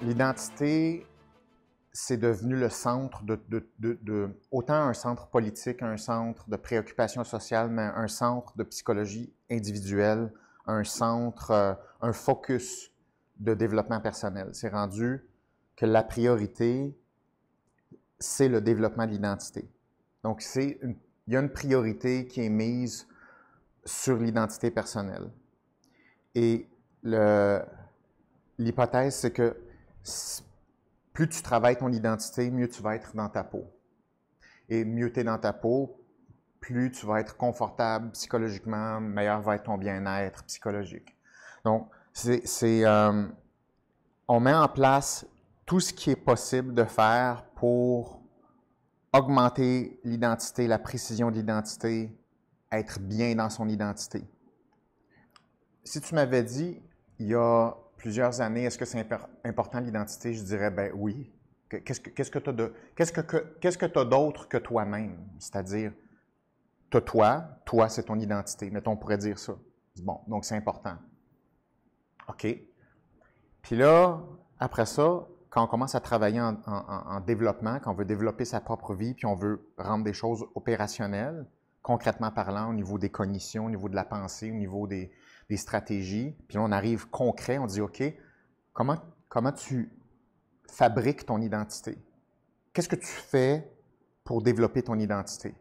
L'identité, c'est devenu le centre autant un centre politique, un centre de préoccupation sociale, mais un centre de psychologie individuelle, un centre, un focus de développement personnel. C'est rendu que la priorité, c'est le développement de l'identité. Donc, il y a une priorité qui est mise sur l'identité personnelle. Et l'hypothèse, c'est que plus tu travailles ton identité, mieux tu vas être dans ta peau. Et mieux tu es dans ta peau, plus tu vas être confortable psychologiquement, meilleur va être ton bien-être psychologique. Donc, on met en place tout ce qui est possible de faire pour augmenter l'identité, la précision de l'identité, être bien dans son identité. Si tu m'avais dit, il y a plusieurs années, est-ce que c'est important l'identité? Je dirais, ben oui. Qu'est-ce que tu as d'autre que toi-même? C'est-à-dire, toi, c'est ton identité. Mettons, on pourrait dire ça. Bon, donc c'est important. OK. Puis là, après ça, quand on commence à travailler en développement, quand on veut développer sa propre vie, puis on veut rendre des choses opérationnelles, concrètement parlant, au niveau des cognitions, au niveau de la pensée, au niveau des stratégies, puis là, on arrive concret, on dit, OK, comment tu fabriques ton identité? Qu'est-ce que tu fais pour développer ton identité?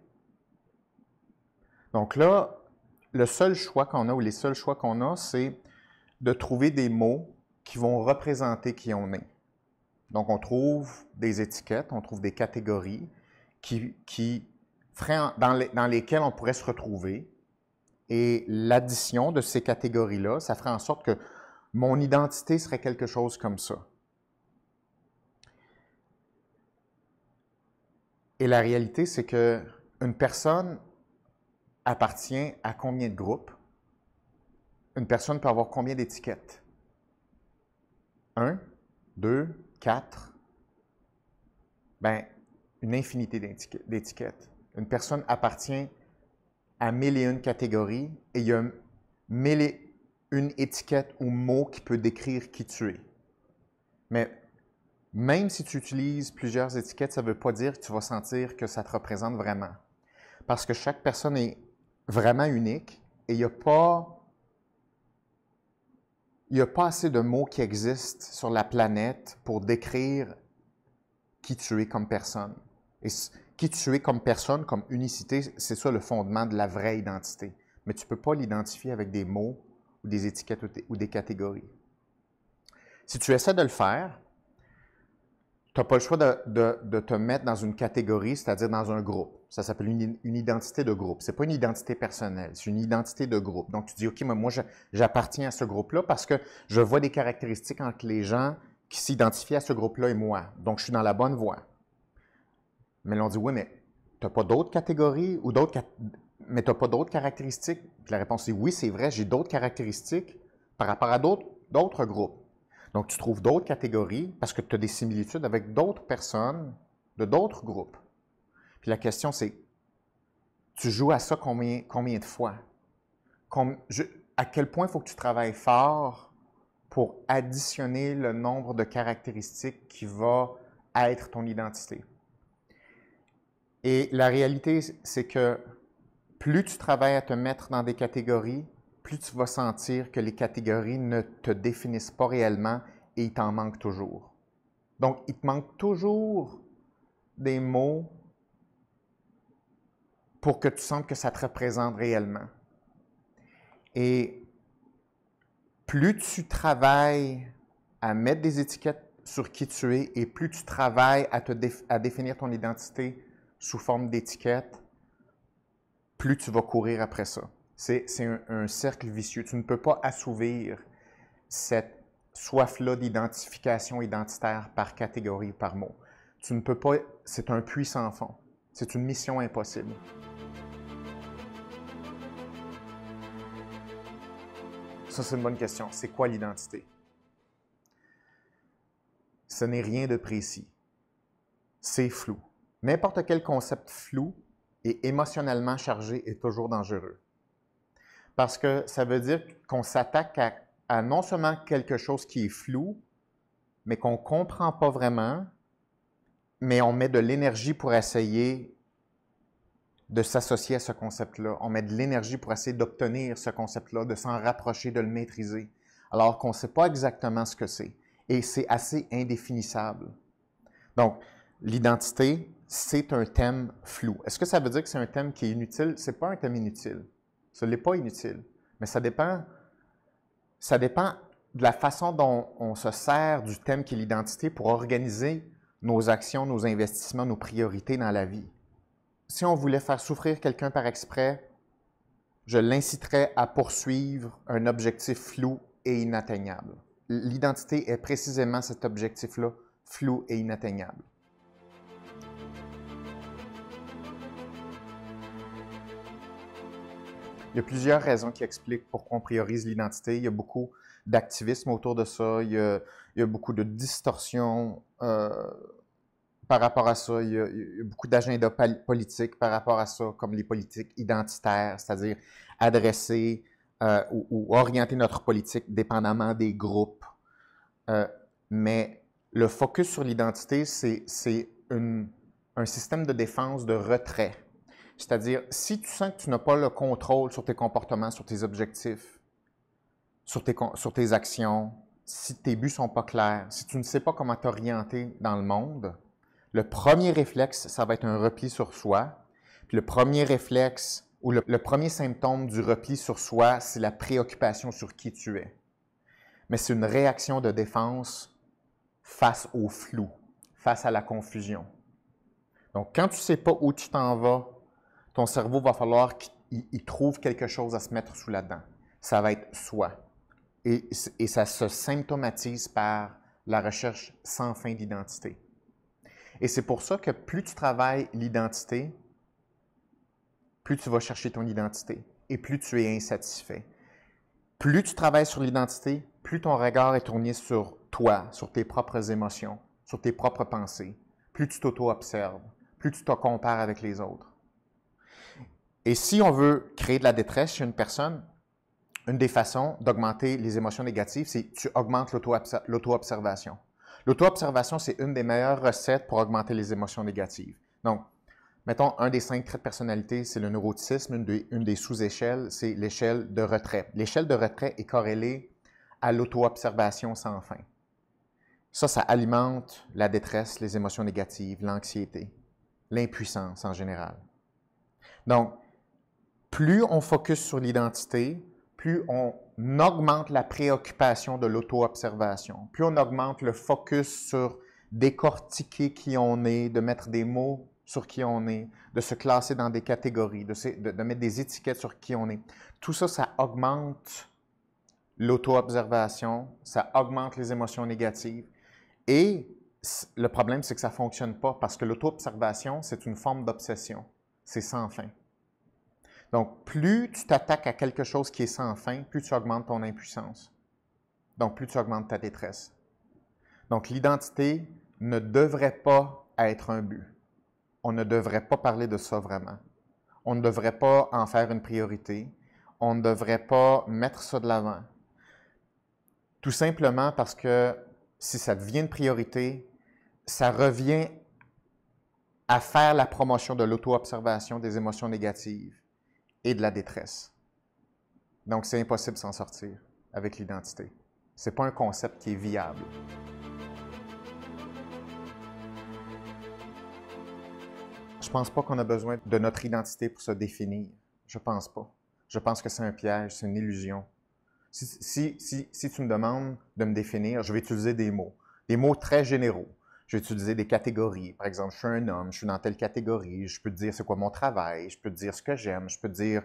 Donc là, le seul choix qu'on a, ou les seuls choix qu'on a, c'est de trouver des mots qui vont représenter qui on est. Donc, on trouve des étiquettes, on trouve des catégories dans lesquelles on pourrait se retrouver. Et l'addition de ces catégories-là, ça ferait en sorte que mon identité serait quelque chose comme ça. Et la réalité, c'est qu'une personne appartient à combien de groupes? Une personne peut avoir combien d'étiquettes? 1, 2, 4? Bien, une infinité d'étiquettes. Une personne appartient à 1001 catégories et il y a 1001 étiquette ou mot qui peut décrire qui tu es. Mais même si tu utilises plusieurs étiquettes, ça ne veut pas dire que tu vas sentir que ça te représente vraiment. Parce que chaque personne est vraiment unique et il n'y a pas assez de mots qui existent sur la planète pour décrire qui tu es comme personne. Et qui tu es comme personne, comme unicité, c'est ça le fondement de la vraie identité. Mais tu ne peux pas l'identifier avec des mots ou des étiquettes ou des catégories. Si tu essaies de le faire, tu n'as pas le choix de te mettre dans une catégorie, c'est-à-dire dans un groupe. Ça s'appelle une identité de groupe. Ce n'est pas une identité personnelle, c'est une identité de groupe. Donc, tu dis, OK, moi, j'appartiens à ce groupe-là parce que je vois des caractéristiques entre les gens qui s'identifient à ce groupe-là et moi. Donc, je suis dans la bonne voie. Mais là, on dit, oui, mais tu n'as pas d'autres catégories ou mais tu n'as pas d'autres caractéristiques? Puis la réponse est oui, c'est vrai, j'ai d'autres caractéristiques par rapport à d'autres groupes. Donc, tu trouves d'autres catégories parce que tu as des similitudes avec d'autres personnes de d'autres groupes. Puis la question, c'est, tu joues à ça combien de fois? À quel point il faut que tu travailles fort pour additionner le nombre de caractéristiques qui va être ton identité? Et la réalité, c'est que plus tu travailles à te mettre dans des catégories, plus tu vas sentir que les catégories ne te définissent pas réellement et il t'en manque toujours. Donc, il te manque toujours des mots pour que tu sentes que ça te représente réellement. Et plus tu travailles à mettre des étiquettes sur qui tu es et plus tu travailles à définir ton identité sous forme d'étiquettes, plus tu vas courir après ça. C'est un cercle vicieux. Tu ne peux pas assouvir cette soif-là d'identification identitaire par catégorie, par mot. Tu ne peux pas, c'est un puits sans fond. C'est une mission impossible. Ça, c'est une bonne question. C'est quoi l'identité? Ce n'est rien de précis. C'est flou. N'importe quel concept flou et émotionnellement chargé est toujours dangereux. Parce que ça veut dire qu'on s'attaque à non seulement quelque chose qui est flou, mais qu'on ne comprend pas vraiment, mais on met de l'énergie pour essayer de s'associer à ce concept-là. On met de l'énergie pour essayer d'obtenir ce concept-là, de s'en rapprocher, de le maîtriser, alors qu'on ne sait pas exactement ce que c'est. Et c'est assez indéfinissable. Donc, l'identité, c'est un thème flou. Est-ce que ça veut dire que c'est un thème qui est inutile? Ce n'est pas un thème inutile. Ce n'est pas inutile. Mais ça dépend de la façon dont on se sert du thème qui est l'identité pour organiser nos actions, nos investissements, nos priorités dans la vie. Si on voulait faire souffrir quelqu'un par exprès, je l'inciterais à poursuivre un objectif flou et inatteignable. L'identité est précisément cet objectif-là, flou et inatteignable. Il y a plusieurs raisons qui expliquent pourquoi on priorise l'identité. Il y a beaucoup d'activisme autour de ça. Il y a beaucoup de distorsions par rapport à ça. Il y a beaucoup d'agendas politiques par rapport à ça, comme les politiques identitaires, c'est-à-dire adresser ou orienter notre politique dépendamment des groupes. Mais le focus sur l'identité, c'est un système de défense de retrait. C'est-à-dire, si tu sens que tu n'as pas le contrôle sur tes comportements, sur tes objectifs, sur tes actions, si tes buts ne sont pas clairs, si tu ne sais pas comment t'orienter dans le monde, le premier réflexe, ça va être un repli sur soi. Puis le premier réflexe ou le premier symptôme du repli sur soi, c'est la préoccupation sur qui tu es. Mais c'est une réaction de défense face au flou, face à la confusion. Donc, quand tu ne sais pas où tu t'en vas, ton cerveau va falloir qu'il trouve quelque chose à se mettre sous la dent. Ça va être soi. Et ça se symptomatise par la recherche sans fin d'identité. Et c'est pour ça que plus tu travailles l'identité, plus tu vas chercher ton identité et plus tu es insatisfait. Plus tu travailles sur l'identité, plus ton regard est tourné sur toi, sur tes propres émotions, sur tes propres pensées. Plus tu t'auto-observes, plus tu te compares avec les autres. Et si on veut créer de la détresse chez une personne, une des façons d'augmenter les émotions négatives, c'est que tu augmentes l'auto-observation. L'auto-observation, c'est une des meilleures recettes pour augmenter les émotions négatives. Donc, mettons, un des 5 traits de personnalité, c'est le neuroticisme. Une des sous-échelles, c'est l'échelle de retrait. L'échelle de retrait est corrélée à l'auto-observation sans fin. Ça alimente la détresse, les émotions négatives, l'anxiété, l'impuissance en général. Donc, plus on focus sur l'identité, plus on augmente la préoccupation de l'auto-observation, plus on augmente le focus sur décortiquer qui on est, de mettre des mots sur qui on est, de se classer dans des catégories, de mettre des étiquettes sur qui on est. Tout ça, ça augmente l'auto-observation, ça augmente les émotions négatives. Et le problème, c'est que ça ne fonctionne pas parce que l'auto-observation, c'est une forme d'obsession. C'est sans fin. Donc, plus tu t'attaques à quelque chose qui est sans fin, plus tu augmentes ton impuissance. Donc, plus tu augmentes ta détresse. Donc, l'identité ne devrait pas être un but. On ne devrait pas parler de ça vraiment. On ne devrait pas en faire une priorité. On ne devrait pas mettre ça de l'avant. Tout simplement parce que si ça devient une priorité, ça revient à faire la promotion de l'auto-observation des émotions négatives et de la détresse. Donc, c'est impossible de s'en sortir avec l'identité. Ce n'est pas un concept qui est viable. Je ne pense pas qu'on a besoin de notre identité pour se définir. Je ne pense pas. Je pense que c'est un piège, c'est une illusion. Si tu me demandes de me définir, je vais utiliser des mots très généraux. Je vais utiliser des catégories. Par exemple, je suis un homme, je suis dans telle catégorie, je peux te dire c'est quoi mon travail, je peux te dire ce que j'aime, je peux te dire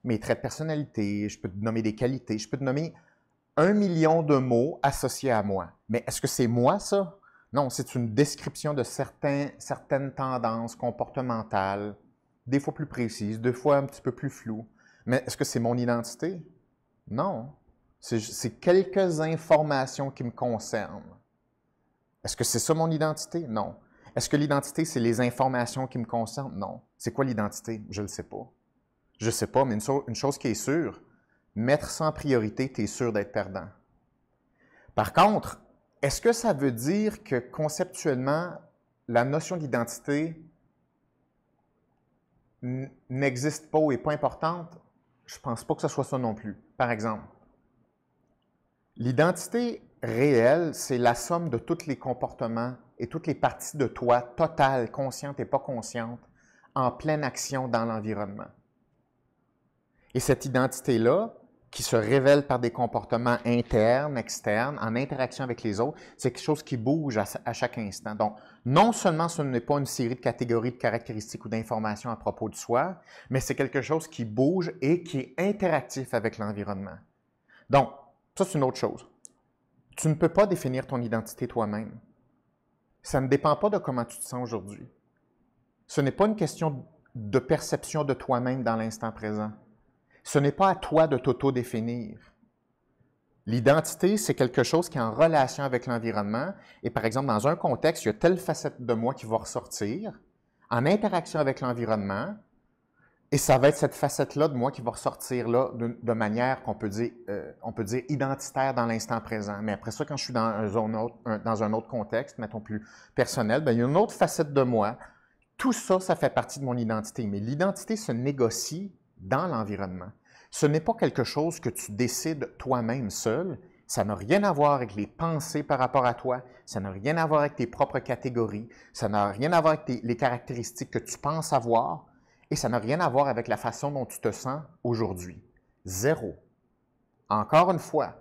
mes traits de personnalité, je peux te nommer des qualités, je peux te nommer 1 million de mots associés à moi. Mais est-ce que c'est moi, ça? Non, c'est une description de certaines tendances comportementales, des fois plus précises, des fois un petit peu plus floues. Mais est-ce que c'est mon identité? Non. C'est quelques informations qui me concernent. Est-ce que c'est ça mon identité? Non. Est-ce que l'identité, c'est les informations qui me concernent? Non. C'est quoi l'identité? Je ne le sais pas. Je ne sais pas, mais une chose qui est sûre, mettre ça en priorité, tu es sûr d'être perdant. Par contre, Est-ce que ça veut dire que conceptuellement, la notion d'identité n'existe pas ou n'est pas importante? Je ne pense pas que ce soit ça non plus. Par exemple, l'identité réelle, c'est la somme de tous les comportements et toutes les parties de toi, totales, conscientes et pas conscientes, en pleine action dans l'environnement. Et cette identité-là, qui se révèle par des comportements internes, externes, en interaction avec les autres, c'est quelque chose qui bouge à chaque instant. Donc, non seulement ce n'est pas une série de catégories de caractéristiques ou d'informations à propos de soi, mais c'est quelque chose qui bouge et qui est interactif avec l'environnement. Donc, ça, c'est une autre chose. Tu ne peux pas définir ton identité toi-même. Ça ne dépend pas de comment tu te sens aujourd'hui. Ce n'est pas une question de perception de toi-même dans l'instant présent. Ce n'est pas à toi de t'auto-définir. L'identité, c'est quelque chose qui est en relation avec l'environnement. Et par exemple, dans un contexte, il y a telle facette de moi qui va ressortir en interaction avec l'environnement. Et ça va être cette facette-là de moi qui va ressortir là de manière qu'on peut dire identitaire dans l'instant présent. Mais après ça, quand je suis dans un autre contexte, mettons plus personnel, bien, il y a une autre facette de moi. Tout ça, ça fait partie de mon identité. Mais l'identité se négocie dans l'environnement. Ce n'est pas quelque chose que tu décides toi-même seul. Ça n'a rien à voir avec les pensées par rapport à toi. Ça n'a rien à voir avec tes propres catégories. Ça n'a rien à voir avec les caractéristiques que tu penses avoir. Et ça n'a rien à voir avec la façon dont tu te sens aujourd'hui. Zéro. Encore une fois,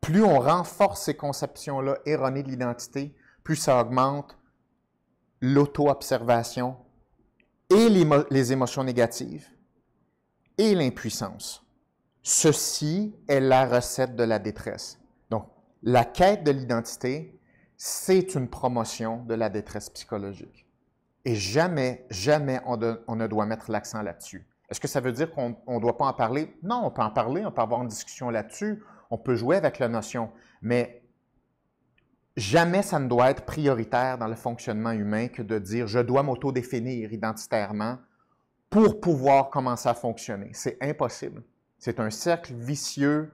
plus on renforce ces conceptions-là erronées de l'identité, plus ça augmente l'auto-observation et les émotions négatives et l'impuissance. Ceci est la recette de la détresse. Donc, la quête de l'identité, c'est une promotion de la détresse psychologique. Et jamais, jamais on ne doit mettre l'accent là-dessus. Est-ce que ça veut dire qu'on ne doit pas en parler? Non, on peut en parler, on peut avoir une discussion là-dessus, on peut jouer avec la notion, mais jamais ça ne doit être prioritaire dans le fonctionnement humain que de dire « je dois m'auto-définir identitairement pour pouvoir commencer à fonctionner ». C'est impossible. C'est un cercle vicieux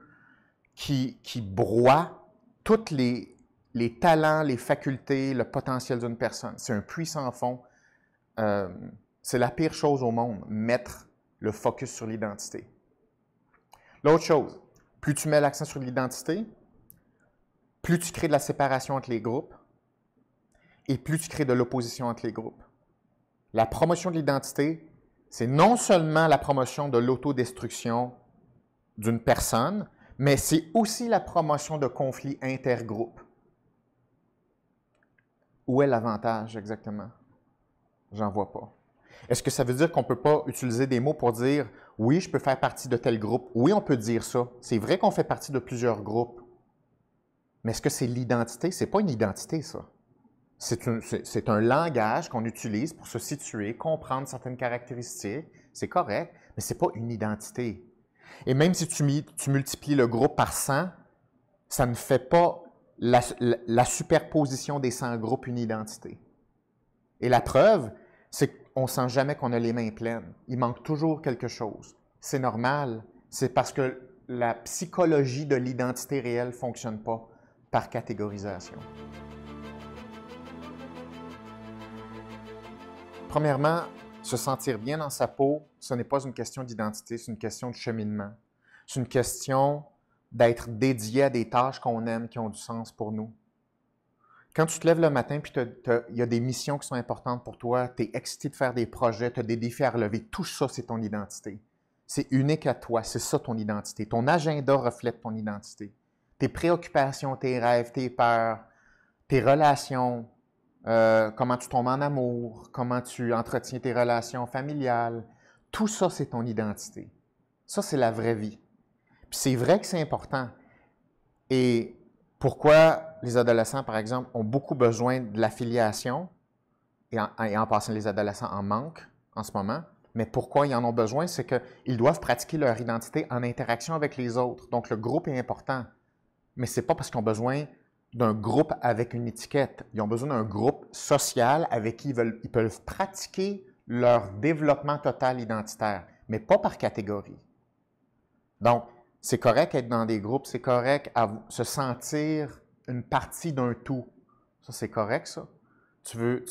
qui broie tous les talents, les facultés, le potentiel d'une personne. C'est un puits sans fond. C'est la pire chose au monde, mettre le focus sur l'identité. L'autre chose, plus tu mets l'accent sur l'identité, plus tu crées de la séparation entre les groupes et plus tu crées de l'opposition entre les groupes. La promotion de l'identité, c'est non seulement la promotion de l'autodestruction d'une personne, mais c'est aussi la promotion de conflits intergroupes. Où est l'avantage exactement? J'en vois pas. Est-ce que ça veut dire qu'on ne peut pas utiliser des mots pour dire « oui, je peux faire partie de tel groupe ». Oui, on peut dire ça. C'est vrai qu'on fait partie de plusieurs groupes. Mais est-ce que c'est l'identité? Ce n'est pas une identité, ça. C'est un langage qu'on utilise pour se situer, comprendre certaines caractéristiques. C'est correct, mais ce n'est pas une identité. Et même si tu multiplies le groupe par 100, ça ne fait pas la superposition des 100 groupes une identité. Et la preuve, c'est qu'on ne sent jamais qu'on a les mains pleines. Il manque toujours quelque chose. C'est normal. C'est parce que la psychologie de l'identité réelle ne fonctionne pas par catégorisation. Premièrement, se sentir bien dans sa peau, ce n'est pas une question d'identité, c'est une question de cheminement. C'est une question d'être dédié à des tâches qu'on aime, qui ont du sens pour nous. Quand tu te lèves le matin puis il y a des missions qui sont importantes pour toi, tu es excité de faire des projets, tu as des défis à relever, tout ça, c'est ton identité. C'est unique à toi, c'est ça ton identité. Ton agenda reflète ton identité. Tes préoccupations, tes rêves, tes peurs, tes relations, comment tu tombes en amour, comment tu entretiens tes relations familiales, tout ça, c'est ton identité. Ça, c'est la vraie vie. Puis c'est vrai que c'est important. Et pourquoi les adolescents, par exemple, ont beaucoup besoin de l'affiliation, et en passant, les adolescents en manquent en ce moment, mais pourquoi ils en ont besoin, c'est qu'ils doivent pratiquer leur identité en interaction avec les autres. Donc, le groupe est important, mais ce n'est pas parce qu'ils ont besoin d'un groupe avec une étiquette. Ils ont besoin d'un groupe social avec qui ils peuvent pratiquer leur développement total identitaire, mais pas par catégorie. Donc, c'est correct être dans des groupes, c'est correct se sentir une partie d'un tout. Ça, c'est correct, ça. Tu veux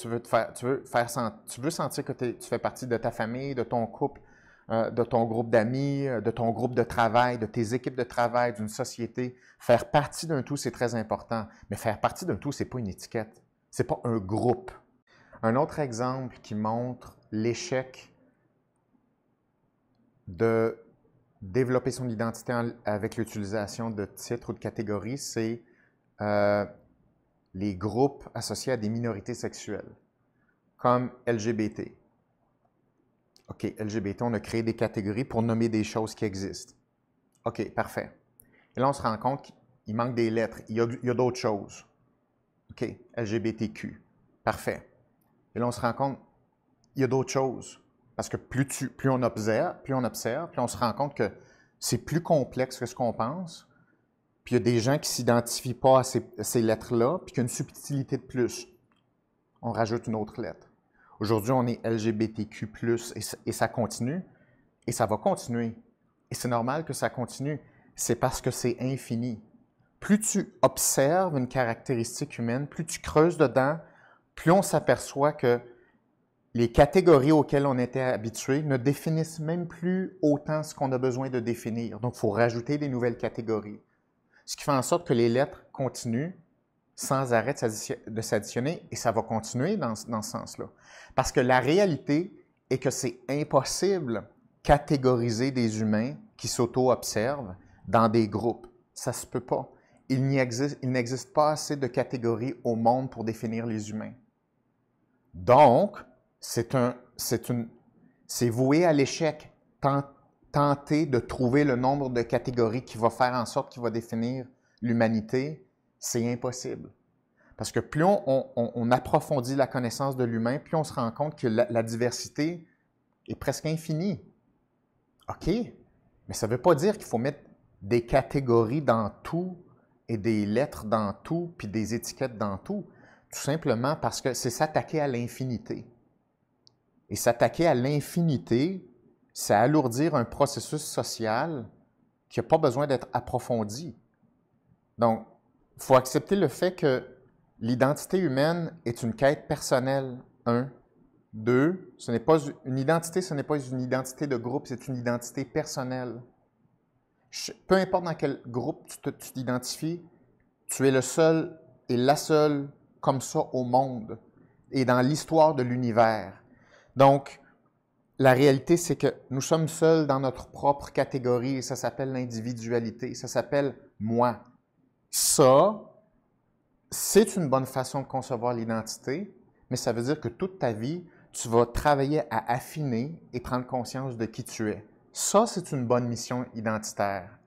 sentir que tu fais partie de ta famille, de ton couple, de ton groupe d'amis, de ton groupe de travail, de tes équipes de travail, d'une société. Faire partie d'un tout, c'est très important. Mais faire partie d'un tout, c'est pas une étiquette. C'est pas un groupe. Un autre exemple qui montre l'échec de développer son identité avec l'utilisation de titres ou de catégories, c'est les groupes associés à des minorités sexuelles, comme LGBT. OK, LGBT, on a créé des catégories pour nommer des choses qui existent. OK, parfait. Et là, on se rend compte qu'il manque des lettres. Il y a d'autres choses. OK, LGBTQ. Parfait. Et là, on se rend compte qu'il y a d'autres choses. Parce que plus on observe, puis on se rend compte que c'est plus complexe que ce qu'on pense. Puis il y a des gens qui ne s'identifient pas à ces lettres-là, puis qu'il y a une subtilité de plus. On rajoute une autre lettre. Aujourd'hui, on est LGBTQ+, et ça continue, et ça va continuer. Et c'est normal que ça continue. C'est parce que c'est infini. Plus tu observes une caractéristique humaine, plus tu creuses dedans, plus on s'aperçoit que les catégories auxquelles on était habitué ne définissent même plus autant ce qu'on a besoin de définir. Donc, il faut rajouter des nouvelles catégories. Ce qui fait en sorte que les lettres continuent sans arrêt de s'additionner, et ça va continuer dans ce sens-là. Parce que la réalité est que c'est impossible catégoriser des humains qui s'auto-observent dans des groupes. Ça ne se peut pas. Il n'existe pas assez de catégories au monde pour définir les humains. Donc, c'est voué à l'échec. Tenter de trouver le nombre de catégories qui va faire en sorte qu'il va définir l'humanité, c'est impossible. Parce que plus on approfondit la connaissance de l'humain, plus on se rend compte que la diversité est presque infinie. OK, mais ça ne veut pas dire qu'il faut mettre des catégories dans tout et des lettres dans tout, puis des étiquettes dans tout. Tout simplement parce que c'est s'attaquer à l'infinité. Et s'attaquer à l'infinité, c'est alourdir un processus social qui n'a pas besoin d'être approfondi. Donc, il faut accepter le fait que l'identité humaine est une quête personnelle, 1. 2, une identité, ce n'est pas une identité de groupe, c'est une identité personnelle. Peu importe dans quel groupe tu t'identifies, tu es le seul et la seule comme ça au monde et dans l'histoire de l'univers. Donc, la réalité, c'est que nous sommes seuls dans notre propre catégorie et ça s'appelle l'individualité, ça s'appelle moi. Ça, c'est une bonne façon de concevoir l'identité, mais ça veut dire que toute ta vie, tu vas travailler à affiner et prendre conscience de qui tu es. Ça, c'est une bonne mission identitaire,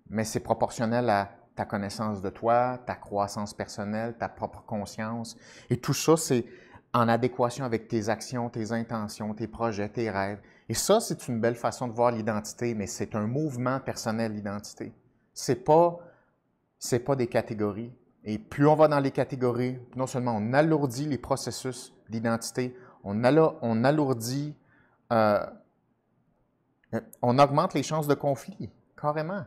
mais c'est proportionnel à ta connaissance de toi, ta croissance personnelle, ta propre conscience. Et tout ça, c'est en adéquation avec tes actions, tes intentions, tes projets, tes rêves. Et ça, c'est une belle façon de voir l'identité, mais c'est un mouvement personnel, l'identité. C'est pas des catégories. Et plus on va dans les catégories, non seulement on alourdit les processus d'identité, on alourdit, on augmente les chances de conflit, carrément.